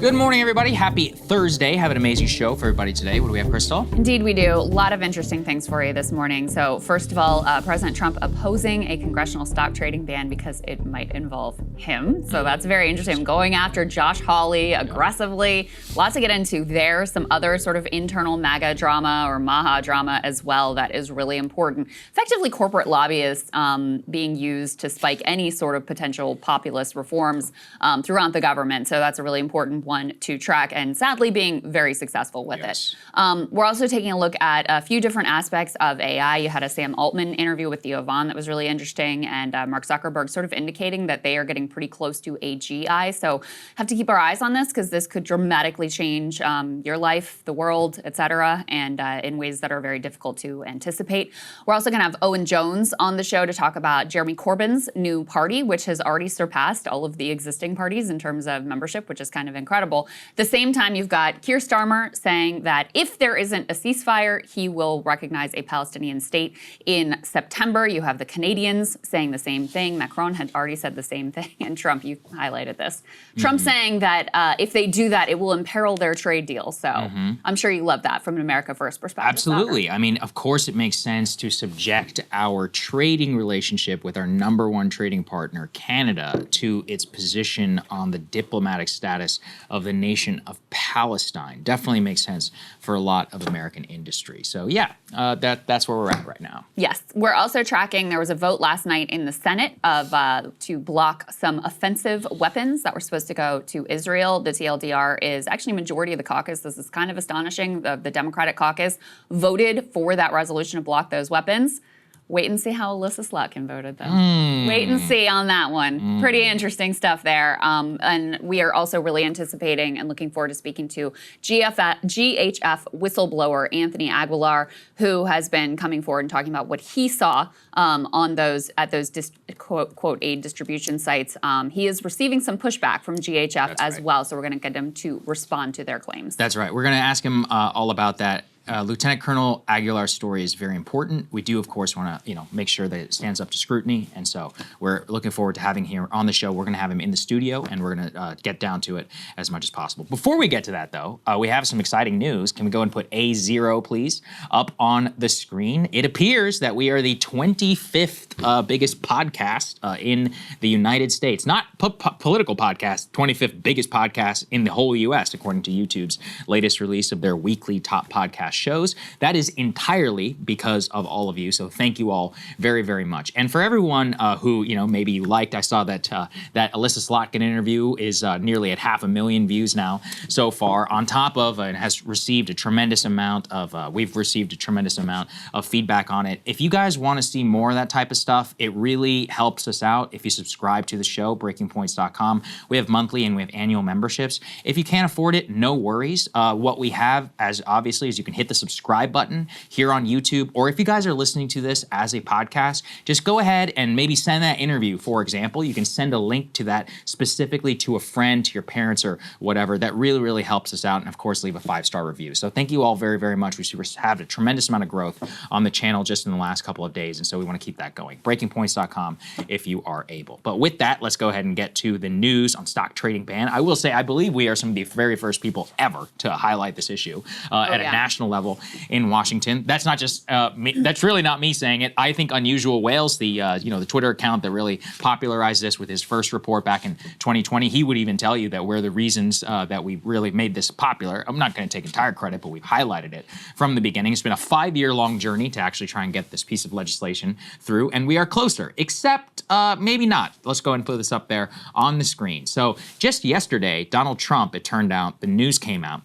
Good morning, everybody. Happy Thursday. Have an amazing show for everybody today. What do we have, Krystal? Indeed, we do. A lot of interesting things for you this morning. So first of all, President Trump opposing a congressional stock trading ban because it might involve him. So that's very interesting. Going after Josh Hawley aggressively. Lots to get into there. Some other sort of internal MAGA drama or MAHA drama as well that is really important. Effectively, corporate lobbyists being used to spike any sort of potential populist reforms throughout the government. So that's a really important one to track, and sadly being very successful with it. We're also taking a look at a few different aspects of AI. You had a Sam Altman interview with Theo Vaughn that was really interesting, and Mark Zuckerberg sort of indicating that they are getting pretty close to AGI. So have to keep our eyes on this because this could dramatically change your life, the world, et cetera, and in ways that are very difficult to anticipate. We're also going to have Owen Jones on the show to talk about Jeremy Corbyn's new party, which has already surpassed all of the existing parties in terms of membership, which is kind of incredible. At the same time, you've got Keir Starmer saying that if there isn't a ceasefire, he will recognize a Palestinian state in September. You have the Canadians saying the same thing. Macron had already said the same thing. And Trump, you highlighted this. Trump saying that if they do that, it will imperil their trade deal. So I'm sure you love that from an America First perspective. Absolutely. I mean, of course, it makes sense to subject our trading relationship with our number one trading partner, Canada, to its position on the diplomatic status of the nation of Palestine. Definitely makes sense for a lot of American industry. So yeah, that's where we're at right now. Yes. We're also tracking, there was a vote last night in the Senate to block some offensive weapons that were supposed to go to Israel. The TLDR is actually majority of the caucus. This is kind of astonishing. The Democratic caucus voted for that resolution to block those weapons. Wait and see how Alyssa Slotkin voted, though. Wait and see on that one. Pretty interesting stuff there. And we are also really anticipating and looking forward to speaking to GHF whistleblower Anthony Aguilar, who has been coming forward and talking about what he saw on those quote aid distribution sites. He is receiving some pushback from GHF as well, so we're going to get him to respond to their claims. That's right. We're going to ask him all about that. Lieutenant Colonel Aguilar's story is very important. We do, of course, want to, make sure that it stands up to scrutiny, and so we're looking forward to having him here on the show. We're going to have him in the studio, and we're going to get down to it as much as possible. Before we get to that, though, we have some exciting news. Can we go and put A0, please, up on the screen? It appears that we are the 25th biggest podcast in the United States. Not political podcast, 25th biggest podcast in the whole U.S., according to YouTube's latest release of their weekly top podcast shows. That is entirely because of all of you. So thank you all very, very much. And for everyone who, maybe you liked, I saw that that Alyssa Slotkin interview is nearly at 500,000 views now so far, on top of and has received a tremendous amount of, we've received a tremendous amount of feedback on it. If you guys want to see more of that type of stuff, it really helps us out if you subscribe to the show, breakingpoints.com. We have monthly and we have annual memberships. If you can't afford it, no worries. What we have obviously is you can hit the subscribe button here on YouTube, or if you guys are listening to this as a podcast, just go ahead and maybe send that interview. For example, you can send a link to that specifically to a friend, to your parents or whatever. That really, really helps us out. And of course, leave a 5-star review. So thank you all very, very much. We have a tremendous amount of growth on the channel just in the last couple of days. And so we want to keep that going. Breakingpoints.com if you are able. But with that, let's go ahead and get to the news on stock trading ban. I will say, I believe we are some of the very first people ever to highlight this issue at a national level in Washington. That's not just me. That's really not me saying it. I think Unusual Whales, the the Twitter account that really popularized this with his first report back in 2020, he would even tell you that we're the reasons that we really made this popular. I'm not going to take entire credit, but we've highlighted it from the beginning. It's been a 5-year-long journey to actually try and get this piece of legislation through, and we are closer, except maybe not. Let's go and put this up there on the screen. So just yesterday, Donald Trump, it turned out, the news came out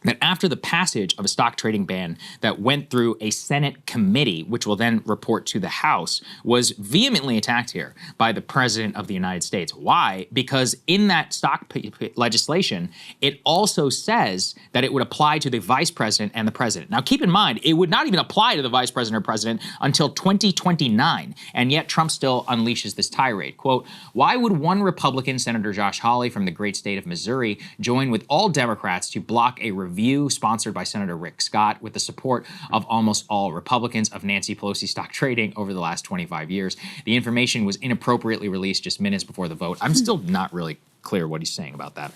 that after the passage of a stock trading ban that went through a Senate committee, which will then report to the House, was vehemently attacked here by the President of the United States. Why? Because in that stock legislation, it also says that it would apply to the Vice President and the President. Now, keep in mind, it would not even apply to the Vice President or President until 2029, and yet Trump still unleashes this tirade. Quote, "Why would one Republican, Senator Josh Hawley from the great state of Missouri, join with all Democrats to block a review sponsored by Senator Rick Scott with the support of almost all Republicans of Nancy Pelosi stock trading over the last 25 years? The information was inappropriately released just minutes before the vote." I'm still not really clear what he's saying about that.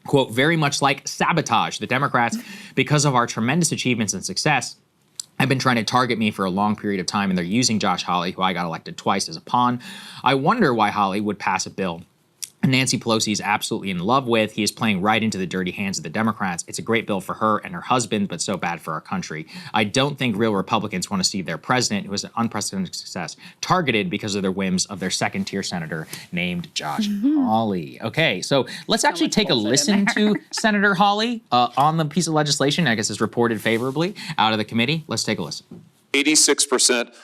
quote, very much like sabotage. The Democrats, because of our tremendous achievements and success, have been trying to target me for a long period of time, and they're using Josh Hawley, who I got elected twice, as a pawn. I wonder why Hawley would pass a bill Nancy Pelosi is absolutely in love with. He is playing right into the dirty hands of the Democrats. It's a great bill for her and her husband, but so bad for our country. I don't think real Republicans want to see their president, who is an unprecedented success, targeted because of their whims of their second-tier senator named Josh Hawley. Okay, so let's actually take a listen to Senator Hawley on the piece of legislation. I guess it's reported favorably out of the committee. Let's take a listen. 86%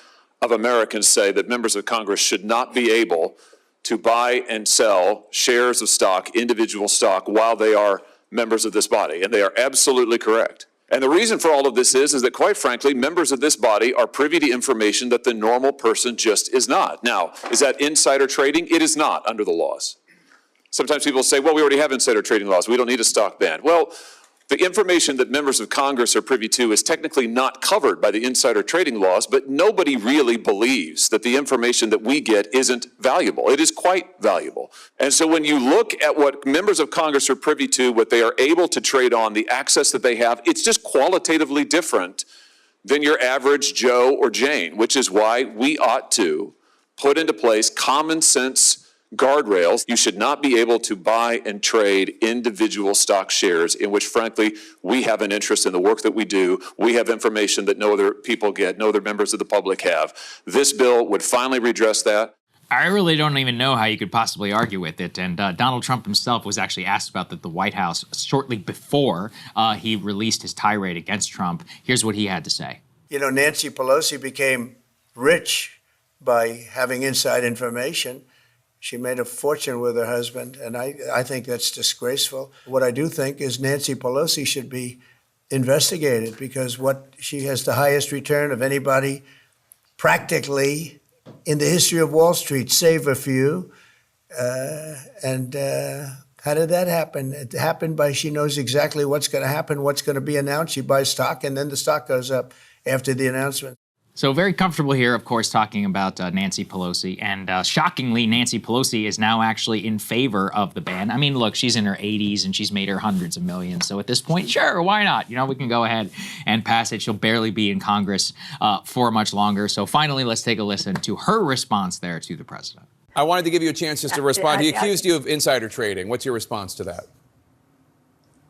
of Americans say that members of Congress should not be able to buy and sell shares of stock, individual stock, while they are members of this body. And they are absolutely correct. And the reason for all of this is that, quite frankly, members of this body are privy to information that the normal person just is not. Now, is that insider trading? It is not under the laws. Sometimes people say, well, we already have insider trading laws. We don't need a stock ban. Well, the information that members of Congress are privy to is technically not covered by the insider trading laws, but nobody really believes that the information that we get isn't valuable. It is quite valuable. And so when you look at what members of Congress are privy to, what they are able to trade on, the access that they have, it's just qualitatively different than your average Joe or Jane, which is why we ought to put into place common sense guardrails. You should not be able to buy and trade individual stock shares in which, frankly, we have an interest in the work that we do. We have information that no other people get, no other members of the public have. This bill would finally redress that. I really don't even know how you could possibly argue with it. And Donald Trump himself was actually asked about the White House shortly before he released his tirade against Trump. Here's what he had to say. You know, Nancy Pelosi became rich by having inside information. She made a fortune with her husband, and I think that's disgraceful. What I do think is Nancy Pelosi should be investigated because she has the highest return of anybody practically in the history of Wall Street, save a few. How did that happen? It happened by she knows exactly what's going to happen, what's going to be announced. She buys stock, and then the stock goes up after the announcement. So very comfortable here, of course, talking about Nancy Pelosi. And shockingly, Nancy Pelosi is now actually in favor of the ban. I mean, look, she's in her 80s and she's made her hundreds of millions. So at this point, sure, why not? You know, we can go ahead and pass it. She'll barely be in Congress for much longer. So finally, let's take a listen to her response there to the president. I wanted to give you a chance just to respond. He accused you of insider trading. What's your response to that?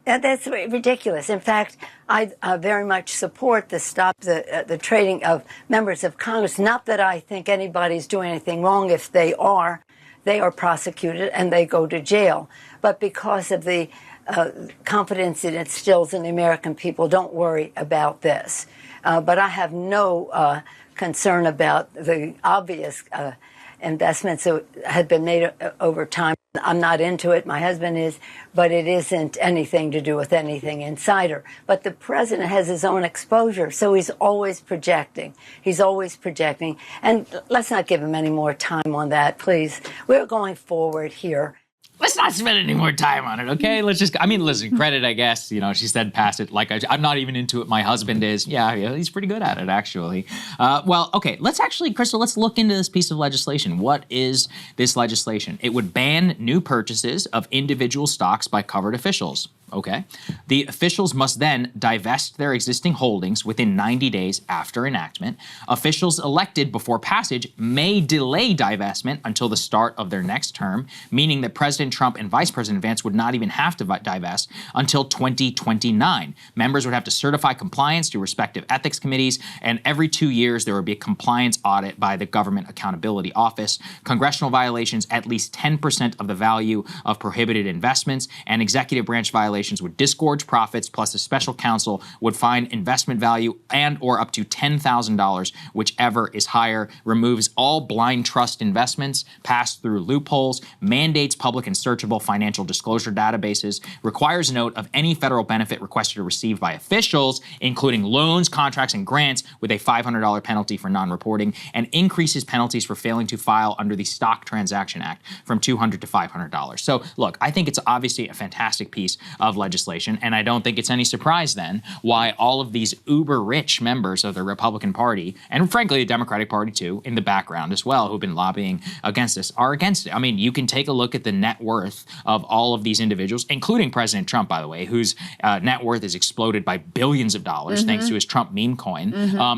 That's ridiculous. In fact, I very much support the trading of members of Congress. Not that I think anybody's doing anything wrong. If they are prosecuted and they go to jail. But because of the confidence it instills in the American people, don't worry about this. But I have no concern about the obvious investments that had been made over time. I'm not into it. My husband is, but it isn't anything to do with anything insider. But the president has his own exposure, so he's always projecting. He's always projecting. And let's not give him any more time on that, please. We're going forward here. Let's not spend any more time on it, okay? Let's just, I mean, listen, credit, I guess. You know, she said pass it. Like, I'm not even into it. My husband is. Yeah, he's pretty good at it, actually. Well, okay, let's actually, Krystal, let's look into this piece of legislation. What is this legislation? It would ban new purchases of individual stocks by covered officials. Okay. The officials must then divest their existing holdings within 90 days after enactment. Officials elected before passage may delay divestment until the start of their next term, meaning that President Trump and Vice President Vance would not even have to divest until 2029. Members would have to certify compliance to respective ethics committees, and every 2 years there would be a compliance audit by the Government Accountability Office. Congressional violations, at least 10% of the value of prohibited investments, and executive branch violations would disgorge profits, plus a special counsel would find investment value and or up to $10,000, whichever is higher, removes all blind trust investments, passed through loopholes, mandates public and searchable financial disclosure databases, requires note of any federal benefit requested or received by officials, including loans, contracts, and grants, with a $500 penalty for non-reporting, and increases penalties for failing to file under the Stock Transaction Act from $200 to $500. So look, I think it's obviously a fantastic piece of legislation, and I don't think it's any surprise then why all of these uber-rich members of the Republican Party, and frankly the Democratic Party too, in the background as well, who've been lobbying against this, are against it. I mean, you can take a look at the net worth worth of all of these individuals, including President Trump, by the way, whose net worth is exploded by billions of dollars thanks to his Trump meme coin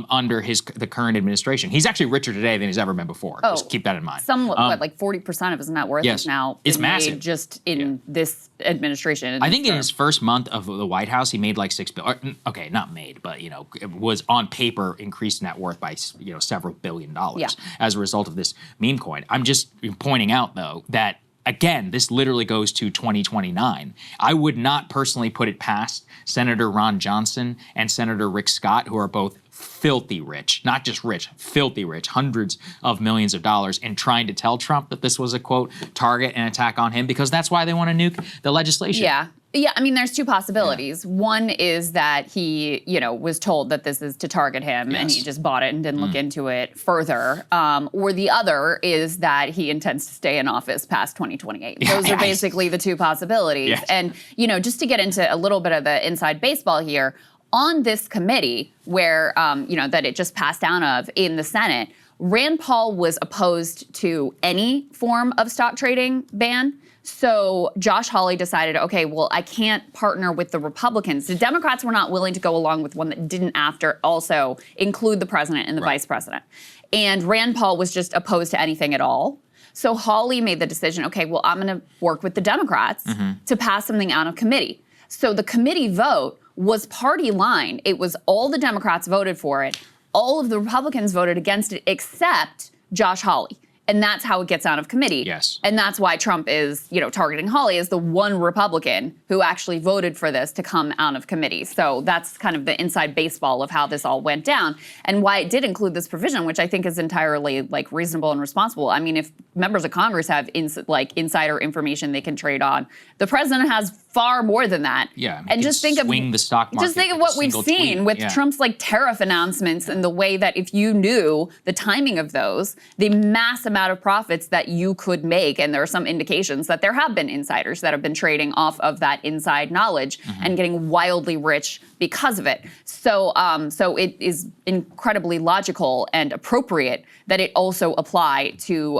under the current administration. He's actually richer today than he's ever been before. Just keep that in mind. Like 40% of his net worth is now it's been massive. made just in this administration. I think in his first month of the White House, he made like $6 billion. Okay, not made, but it was on paper increased net worth by several billion dollars as a result of this meme coin. I'm just pointing out though that again, this literally goes to 2029. I would not personally put it past Senator Ron Johnson and Senator Rick Scott, who are both filthy rich, not just rich, filthy rich, hundreds of millions of dollars, and trying to tell Trump that this was a, quote, target and attack on him, because that's why they want to nuke the legislation. Yeah, I mean, there's two possibilities. One is that he, was told that this is to target him and he just bought it and didn't look into it further. Or the other is that he intends to stay in office past 2028. Those are basically the two possibilities. And, just to get into a little bit of the inside baseball here, on this committee where, that it just passed down of in the Senate, Rand Paul was opposed to any form of stock trading ban. So Josh Hawley decided, okay, well, I can't partner with the Republicans. The Democrats were not willing to go along with one that didn't also include the president and the vice president. And Rand Paul was just opposed to anything at all. So Hawley made the decision, okay, well, I'm going to work with the Democrats to pass something out of committee. So the committee vote was party line. It was all the Democrats voted for it. All of the Republicans voted against it except Josh Hawley. And that's how it gets out of committee. Yes. And that's why Trump is, targeting Hawley as the one Republican who actually voted for this to come out of committee. So that's kind of the inside baseball of how this all went down and why it did include this provision, which I think is entirely reasonable and responsible. I mean, if members of Congress have insider information they can trade on, the president has far more than that. Yeah. And just think of the stock market. Just think of what we've seen with Trump's tariff announcements and the way that if you knew the timing of those, the mass amount of profits that you could make, and there are some indications that there have been insiders that have been trading off of that inside knowledge and getting wildly rich because of it. So, so it is incredibly logical and appropriate that it also apply to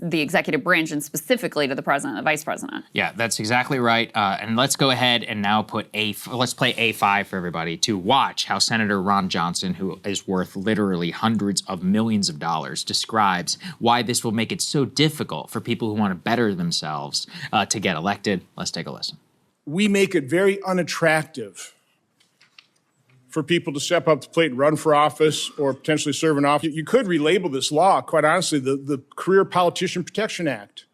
the executive branch and specifically to the president and the vice president. Yeah, that's exactly right. And let's go ahead and now let's play A5 for everybody to watch how Senator Ron Johnson, who is worth literally hundreds of millions of dollars, describes why this will make it so difficult for people who want to better themselves to get elected. Let's take a listen. We make it very unattractive for people to step up to the plate and run for office or potentially serve in office. You could relabel this law, quite honestly, the Career Politician Protection Act,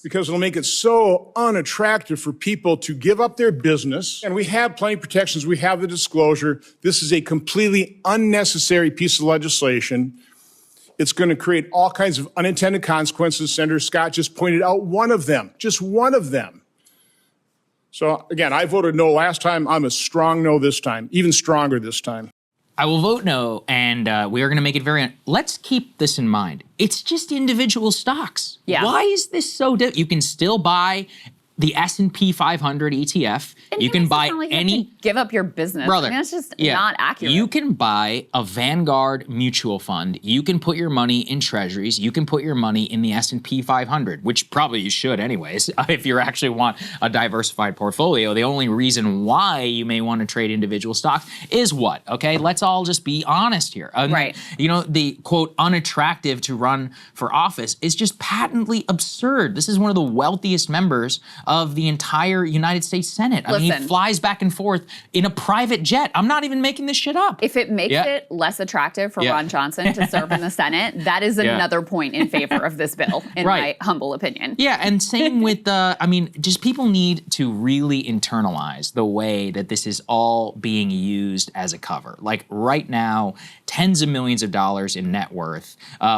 because it'll make it so unattractive for people to give up their business. And we have plenty of protections. We have the disclosure. This is a completely unnecessary piece of legislation. It's going to create all kinds of unintended consequences. Senator Scott just pointed out one of them, just one of them. So again, I voted no last time. I'm a strong no this time, even stronger this time. I will vote no, and we are going to make it let's keep this in mind. It's just individual stocks. Yeah. Why is this so difficult? You can still buy the S&P 500 ETF. And you can buy you any... have to give up your business. Brother, I mean, that's just not accurate. You can buy a Vanguard mutual fund. You can put your money in treasuries. You can put your money in the S&P 500, which probably you should anyways, if you actually want a diversified portfolio. The only reason why you may want to trade individual stocks is what? Okay, let's all just be honest here. Right. The, quote, unattractive to run for office is just patently absurd. This is one of the wealthiest members of the entire United States Senate. I mean, he flies back and forth in a private jet. I'm not even making this shit up. If it makes it less attractive for Ron Johnson to serve in the Senate, that is another point in favor of this bill, in my humble opinion. Yeah, and same with just people need to really internalize the way that this is all being used as a cover. Like right now, tens of millions of dollars in net worth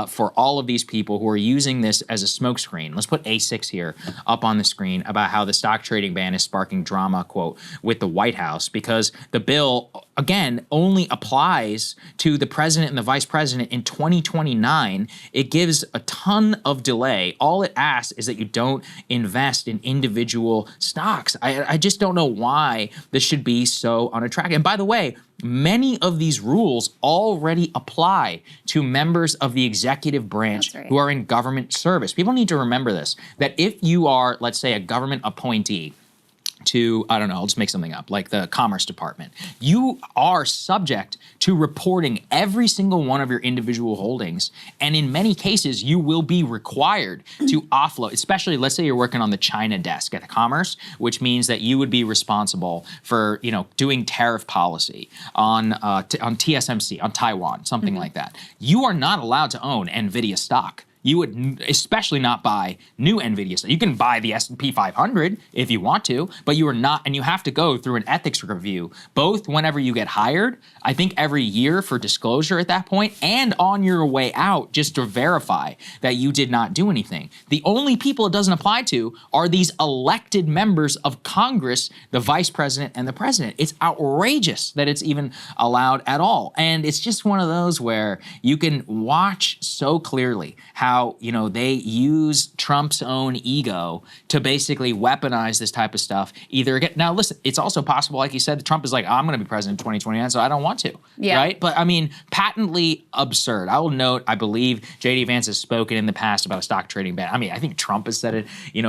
for all of these people who are using this as a smokescreen. Let's put A6 here up on the screen about how the stock trading ban is sparking drama, quote, with the White House, because the bill, again, only applies to the president and the vice president in 2029. It gives a ton of delay. All it asks is that you don't invest in individual stocks. I just don't know why this should be so unattractive. And by the way, many of these rules already apply to members of the executive branch who are in government service. People need to remember this, that if you are, let's say, a government appointee to, I don't know, I'll just make something up, like the Commerce Department, you are subject to reporting every single one of your individual holdings. And in many cases, you will be required to offload, especially let's say you're working on the China desk at the Commerce, which means that you would be responsible for, doing tariff policy on TSMC, on Taiwan, something like that. You are not allowed to own NVIDIA stock. You would especially not buy new NVIDIA stock. You can buy the S&P 500 if you want to, but you are not, and you have to go through an ethics review, both whenever you get hired, I think every year for disclosure at that point, and on your way out just to verify that you did not do anything. The only people it doesn't apply to are these elected members of Congress, the vice president and the president. It's outrageous that it's even allowed at all. And it's just one of those where you can watch so clearly how, they use Trump's own ego to basically weaponize this type of stuff. Now, listen, it's also possible, like you said, that Trump is like, I'm going to be president in 2029, so I don't want to, right? But I mean, patently absurd. I will note, I believe J.D. Vance has spoken in the past about a stock trading ban. I mean, I think Trump has said it,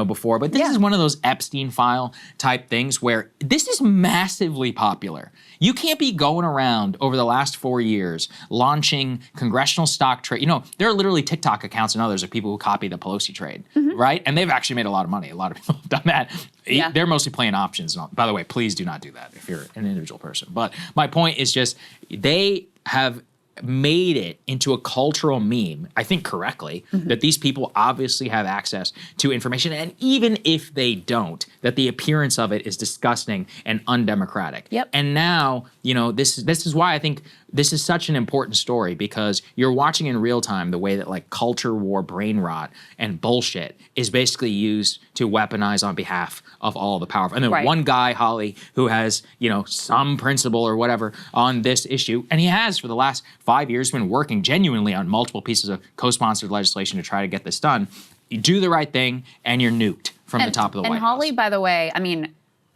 before, but this is one of those Epstein file type things where this is massively popular. You can't be going around over the last 4 years launching congressional stock trade. There are literally TikTok accounts and others of people who copy the Pelosi trade, right? And they've actually made a lot of money. A lot of people have done that. Yeah. They're mostly playing options. By the way, please do not do that if you're an individual person. But my point is just they have made it into a cultural meme, I think correctly, that these people obviously have access to information. And even if they don't, that the appearance of it is disgusting and undemocratic. Yep. And now, this is why I think this is such an important story, because you're watching in real time the way that like culture war, brain rot, and bullshit is basically used to weaponize on behalf of all the powerful. And then one guy, Holly, who has, some principle or whatever on this issue, and he has for the last 5 years been working genuinely on multiple pieces of co-sponsored legislation to try to get this done. You do the right thing and you're nuked from the top of the White House. And Holly, by the way,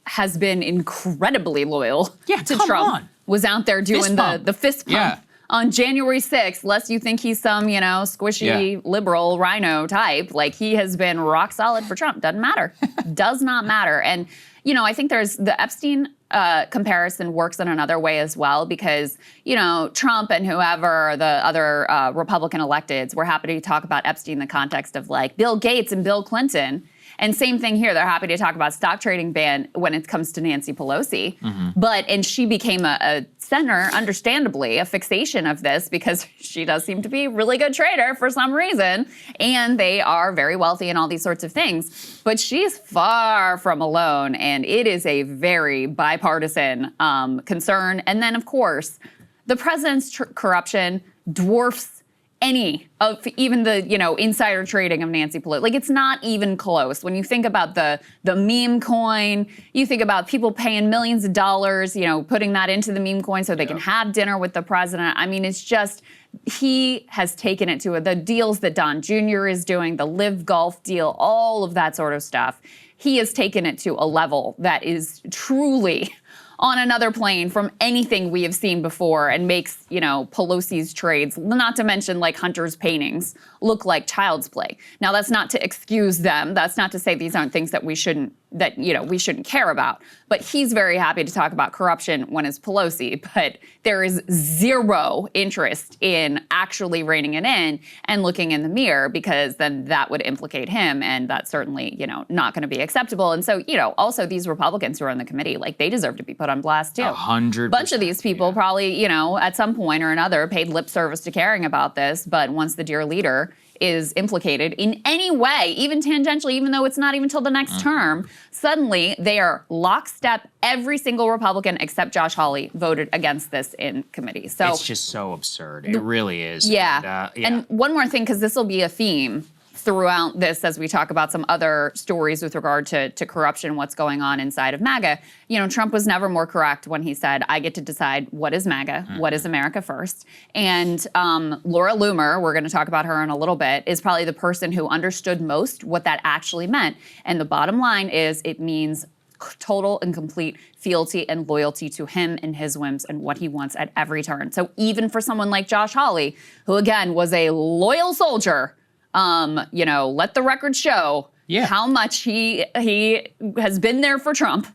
has been incredibly loyal to Trump. Was out there doing the fist pump on January 6th, lest you think he's some, squishy liberal rhino type. Like, he has been rock solid for Trump. Doesn't matter. Does not matter. And, I think there's the Epstein comparison works in another way as well, because, Trump and whoever the other Republican electeds were happy to talk about Epstein in the context of like Bill Gates and Bill Clinton. And same thing here. They're happy to talk about stock trading ban when it comes to Nancy Pelosi. And she became a center, understandably, a fixation of this because she does seem to be a really good trader for some reason. And they are very wealthy and all these sorts of things. But she's far from alone. And it is a very bipartisan concern. And then, of course, the president's corruption dwarfs any of even the, insider trading of Nancy Pelosi. Like, it's not even close. When you think about the meme coin, you think about people paying millions of dollars, putting that into the meme coin so they can have dinner with the president. I mean, it's just, he has taken it to the deals that Don Jr. is doing, the Live Golf deal, all of that sort of stuff. He has taken it to a level that is truly on another plane from anything we have seen before, and makes, Pelosi's trades, not to mention like Hunter's paintings, look like child's play. Now, that's not to excuse them. That's not to say these aren't things that we shouldn't care about. But he's very happy to talk about corruption when it's Pelosi. But there is zero interest in actually reining it in and looking in the mirror, because then that would implicate him. And that's certainly, not going to be acceptable. And so, also these Republicans who are on the committee, like, they deserve to be put on blast too. 100%. A bunch of these people probably, at some point or another paid lip service to caring about this. But once the dear leader is implicated in any way, even tangentially, even though it's not even till the next term, suddenly they are lockstep. Every single Republican except Josh Hawley voted against this in committee. So it's just so absurd. It really is. Yeah. And one more thing, because this will be a theme throughout this as we talk about some other stories with regard to corruption, what's going on inside of MAGA. Trump was never more correct when he said, I get to decide what is MAGA, what is America first. And Laura Loomer, we're going to talk about her in a little bit, is probably the person who understood most what that actually meant. And the bottom line is, it means total and complete fealty and loyalty to him and his whims and what he wants at every turn. So even for someone like Josh Hawley, who again was a loyal soldier, let the record show how much he has been there for Trump.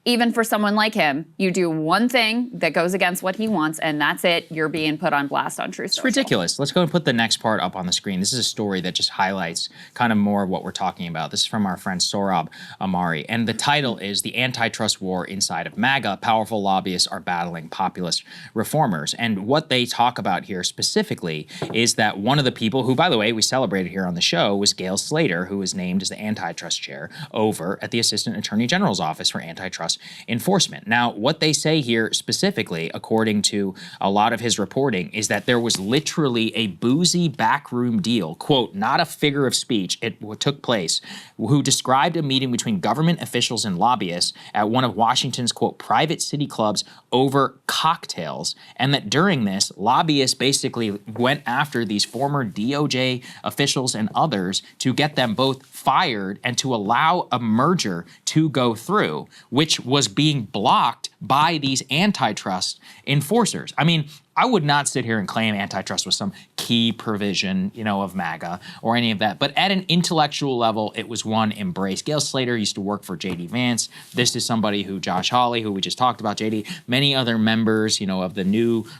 Even for someone like him, you do one thing that goes against what he wants, and that's it. You're being put on blast on Truth Social. It's ridiculous. Let's go and put the next part up on the screen. This is a story that just highlights kind of more of what we're talking about. This is from our friend Sohrab Amari, and the title is The Antitrust War Inside of MAGA. Powerful lobbyists are battling populist reformers. And what they talk about here specifically is that one of the people who, by the way, we celebrated here on the show was Gail Slater, who was named as the antitrust chair over at the Assistant Attorney General's Office for Antitrust Enforcement. Now, what they say here specifically, according to a lot of his reporting, is that there was literally a boozy backroom deal, quote, not a figure of speech, it took place, who described a meeting between government officials and lobbyists at one of Washington's, quote, private city clubs over cocktails, and that during this, lobbyists basically went after these former DOJ officials and others to get them both fired and to allow a merger to go through, which was being blocked by these antitrust enforcers. I mean, I would not sit here and claim antitrust was some key provision, of MAGA or any of that. But at an intellectual level, it was one embraced. Gail Slater used to work for J.D. Vance. This is somebody who, Josh Hawley, who we just talked about, J.D., many other members, of the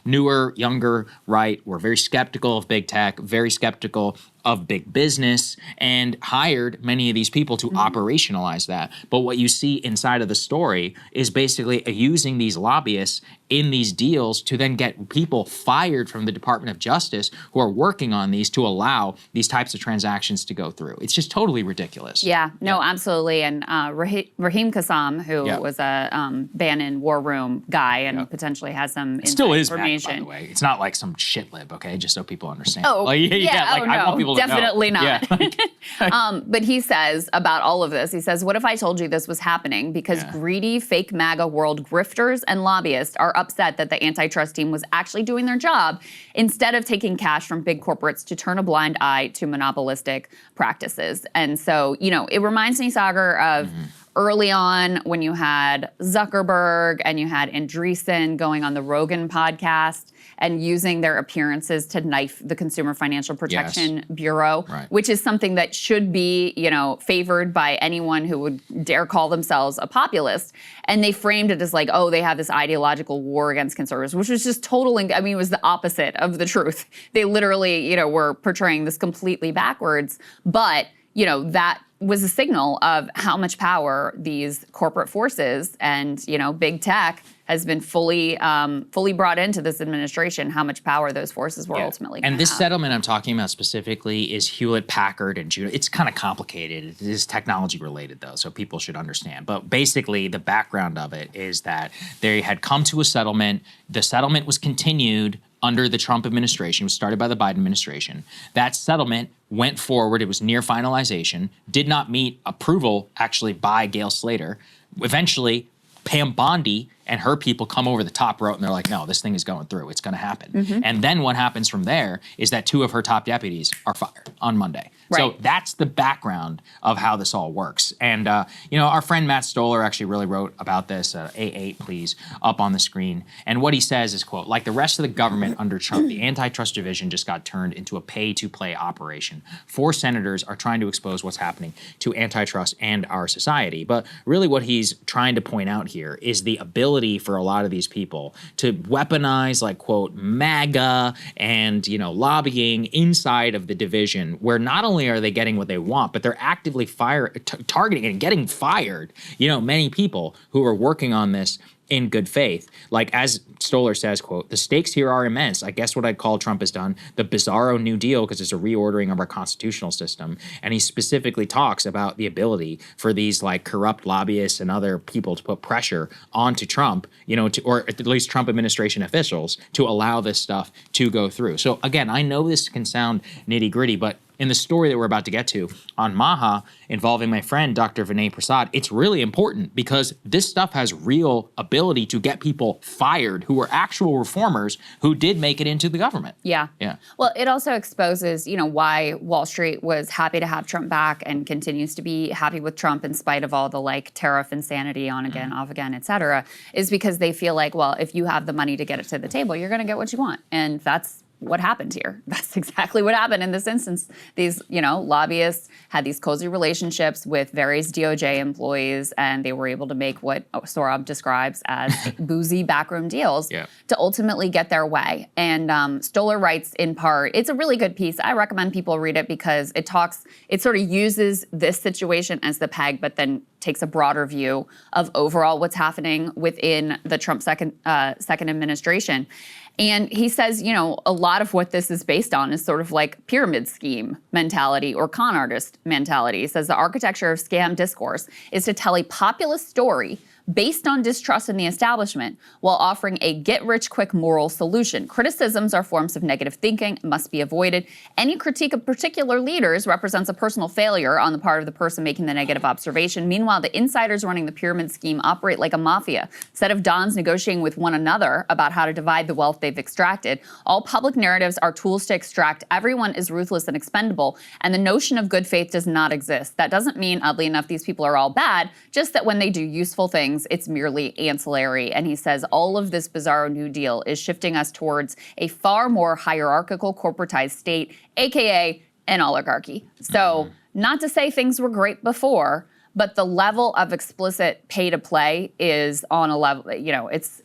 newer, younger right were very skeptical of big tech, very skeptical of big business, and hired many of these people to operationalize that. But what you see inside of the story is basically using these lobbyists in these deals to then get people fired from the Department of Justice who are working on these to allow these types of transactions to go through. It's just totally ridiculous. Yeah, no, absolutely. And Raheem Kassam, who was a Bannon War Room guy and potentially has some still is information. MAGA, by the way. It's not like some shit lib, okay? Just so people understand. Oh, I want people to definitely know. not. But he says about all of this, he says, what if I told you this was happening? Because greedy, fake MAGA world grifters and lobbyists are upset that the antitrust team was actually doing their job instead of taking cash from big corporates to turn a blind eye to monopolistic practices. And so, it reminds me, Saagar, of early on when you had Zuckerberg and you had Andreessen going on the Rogan podcast and using their appearances to knife the Consumer Financial Protection Bureau, which is something that should be, favored by anyone who would dare call themselves a populist. And they framed it as like, oh, they have this ideological war against conservatives, which was just it was the opposite of the truth. They literally, were portraying this completely backwards. But, that was a signal of how much power these corporate forces and, big tech has been fully brought into this administration, how much power those forces were ultimately going to have. And this settlement I'm talking about specifically is Hewlett-Packard and Juno. It's kind of complicated. It is technology related, though, so people should understand. But basically, the background of it is that they had come to a settlement. The settlement was continued under the Trump administration. It was started by the Biden administration. That settlement went forward. It was near finalization, did not meet approval, actually, by Gail Slater. Eventually, Pam Bondi and her people come over the top rope and they're like, no, this thing is going through. It's going to happen. And then what happens from there is that two of her top deputies are fired on Monday. So that's the background of how this all works. And, our friend Matt Stoller actually really wrote about this, A8, please, up on the screen. And what he says is, quote, like the rest of the government under Trump, the antitrust division just got turned into a pay-to-play operation. 4 senators are trying to expose what's happening to antitrust and our society. But really what he's trying to point out here is the ability for a lot of these people to weaponize, like, quote, MAGA and, lobbying inside of the division, where not only are they getting what they want, but they're actively targeting and getting fired, many people who are working on this in good faith. Like, as Stoller says, quote, the stakes here are immense. I guess what I'd call Trump has done the bizarro New Deal because it's a reordering of our constitutional system. And he specifically talks about the ability for these like corrupt lobbyists and other people to put pressure onto Trump, or at least Trump administration officials to allow this stuff to go through. So again, I know this can sound nitty gritty, but in the story that we're about to get to on Maha involving my friend, Dr. Vinay Prasad, it's really important because this stuff has real ability to get people fired who are actual reformers who did make it into the government. Yeah. Well, it also exposes, why Wall Street was happy to have Trump back and continues to be happy with Trump in spite of all the tariff insanity on again, off again, et cetera, is because they feel like, well, if you have the money to get it to the table, you're going to get what you want. And that's what happened here. That's exactly what happened in this instance. These, lobbyists had these cozy relationships with various DOJ employees, and they were able to make what Sohrab describes as boozy backroom deals to ultimately get their way. And Stoller writes in part, it's a really good piece. I recommend people read it because it sort of uses this situation as the peg, but then takes a broader view of overall what's happening within the Trump second administration. And he says, a lot of what this is based on is sort of like pyramid scheme mentality or con artist mentality. He says the architecture of scam discourse is to tell a populist story based on distrust in the establishment while offering a get-rich-quick moral solution. Criticisms are forms of negative thinking and must be avoided. Any critique of particular leaders represents a personal failure on the part of the person making the negative observation. Meanwhile, the insiders running the pyramid scheme operate like a mafia. Instead of dons negotiating with one another about how to divide the wealth they've extracted, all public narratives are tools to extract. Everyone is ruthless and expendable, and the notion of good faith does not exist. That doesn't mean, oddly enough, these people are all bad, just that when they do useful things, it's merely ancillary. And he says all of this bizarro New Deal is shifting us towards a far more hierarchical, corporatized state, aka an oligarchy. So not to say things were great before, but the level of explicit pay to play is on a level, it's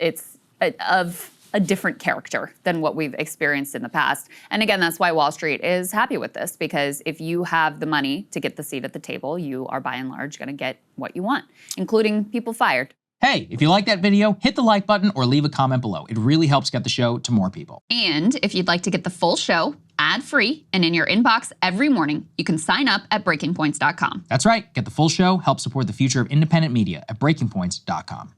of a different character than what we've experienced in the past. And again, that's why Wall Street is happy with this, because if you have the money to get the seat at the table, you are by and large going to get what you want, including people fired. Hey, if you like that video, hit the like button or leave a comment below. It really helps get the show to more people. And if you'd like to get the full show ad-free and in your inbox every morning, you can sign up at breakingpoints.com. That's right. Get the full show, help support the future of independent media at breakingpoints.com.